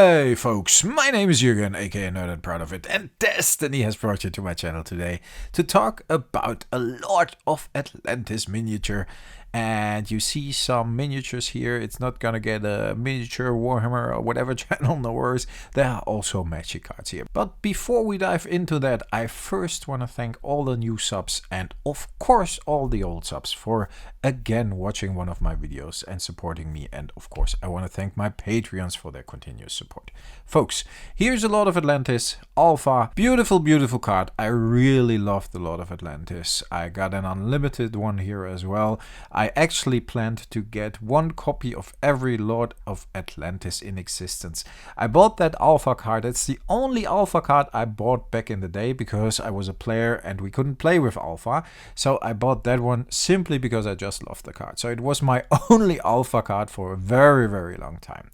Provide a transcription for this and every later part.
Hey folks, my name is Jürgen, aka Nerd and Proud of It, and Destiny has brought you to my channel today to talk about a Lord of Atlantis miniature. And you see some miniatures here. It's not gonna get a miniature Warhammer or whatever channel, no worries. There are also magic cards here. But before we dive into that, I first want to thank all the new subs and of course all the old subs for again watching one of my videos and supporting me. And of course I want to thank my Patreons for their continuous support. Folks, here's a Lord of Atlantis Alpha. Beautiful, beautiful card. I really love the Lord of Atlantis. I got an unlimited one here as well. I actually planned to get one copy of every Lord of Atlantis in existence. I bought that Alpha card. It's the only Alpha card I bought back in the day because I was a player and we couldn't play with Alpha. So I bought that one simply because I just loved the card. So it was my only Alpha card for a very, very long time.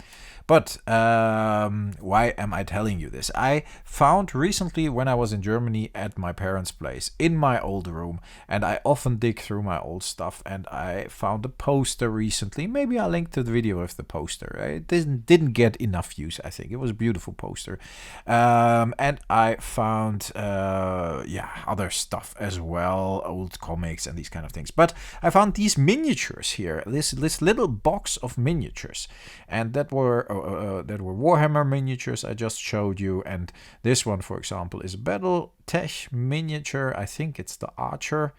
But why am I telling you this? I found recently when I was in Germany at my parents' place in my old room, and I often dig through my old stuff, and I found a poster recently. Maybe I'll link to the video of the poster. It didn't get enough views, I think. It was a beautiful poster. And I found other stuff as well, old comics and these kind of things. But I found these miniatures here, this little box of miniatures, and that were Warhammer miniatures I just showed you. And this one, for example, is a Battletech miniature. I think it's the Archer.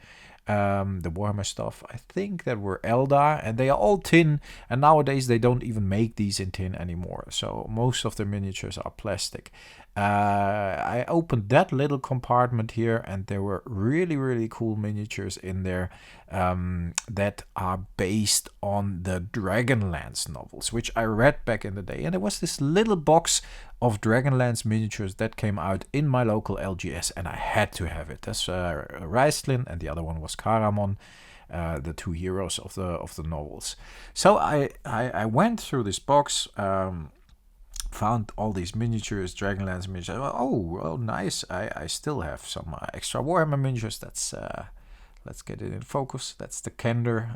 The Warhammer stuff, I think that were Eldar, and they are all tin, and nowadays they don't even make these in tin anymore, so most of the miniatures are plastic. I opened that little compartment here, and there were really, really cool miniatures in there that are based on the Dragonlance novels, which I read back in the day. And there was this little box of Dragonlance miniatures that came out in my local LGS, and I had to have it. That's Raistlin, and the other one was Caramon, the two heroes of the novels. So I went through this box, found all these miniatures, Dragonlance miniatures. Oh, nice. I still have some extra Warhammer miniatures. That's let's get it in focus. That's the Kender.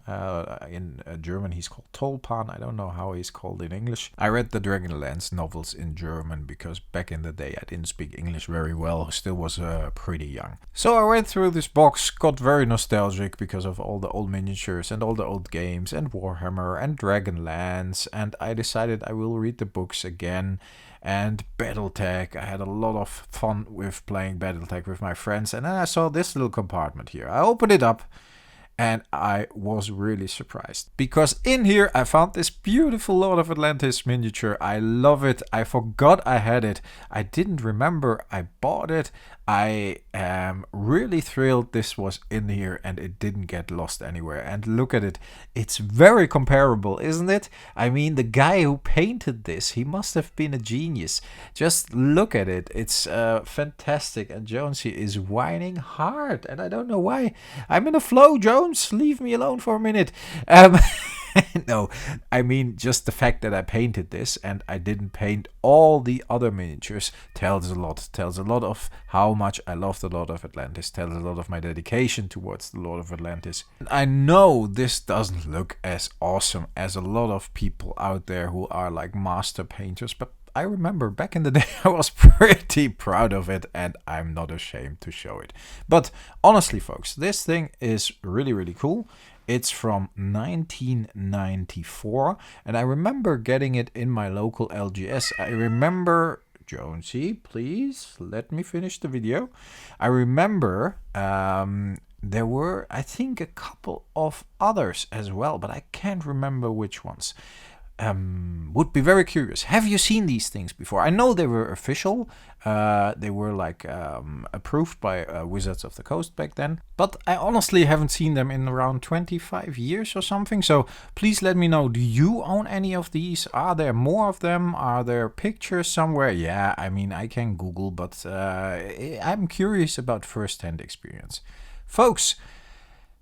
In German he's called Tolpan. I don't know how he's called in English. I read the Dragonlance novels in German because back in the day I didn't speak English very well. Still was pretty young. So I went through this box, got very nostalgic because of all the old miniatures and all the old games and Warhammer and Dragonlance, and I decided I will read the books again. And Battletech, I had a lot of fun with playing Battletech with my friends, and then I saw this little compartment here. I opened it up and I was really surprised because in here I found this beautiful Lord of Atlantis miniature. I love it. I forgot I had it. I didn't remember I bought it. I am really thrilled this was in here and it didn't get lost anywhere. And look at it. It's very comparable, isn't it? I mean, the guy who painted this, he must have been a genius. Just look at it. It's fantastic. And Jonesy is whining hard. And I don't know why. I'm in a flow, Jones. Leave me alone for a minute. No, I mean just the fact that I painted this and I didn't paint all the other miniatures tells a lot. Tells a lot of how much I love the Lord of Atlantis. Tells a lot of my dedication towards the Lord of Atlantis. And I know this doesn't look as awesome as a lot of people out there who are like master painters, but I remember back in the day I was pretty proud of it, and I'm not ashamed to show it. But honestly, folks, this thing is really, really cool. It's from 1994, and I remember getting it in my local LGS. I remember, Jonesy, please let me finish the video. I remember there were, I think, a couple of others as well, but I can't remember which ones. Would be very curious. Have you seen these things before? I know they were official. They were like approved by Wizards of the Coast back then. But I honestly haven't seen them in around 25 years or something. So please let me know. Do you own any of these? Are there more of them? Are there pictures somewhere? Yeah, I mean, I can Google, but I'm curious about first-hand experience. Folks,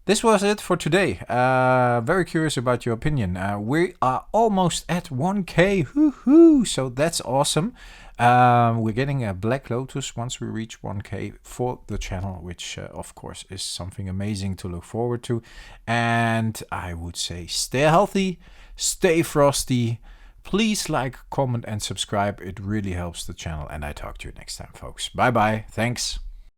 this was it for today. Very curious about your opinion. We are almost at 1K. Woohoo! So that's awesome. We're getting a Black Lotus once we reach 1K for the channel, which of course is something amazing to look forward to. And I would say stay healthy, stay frosty, Please like, comment, and subscribe. It really helps the channel. And I talk to you next time, folks. Bye bye. Thanks.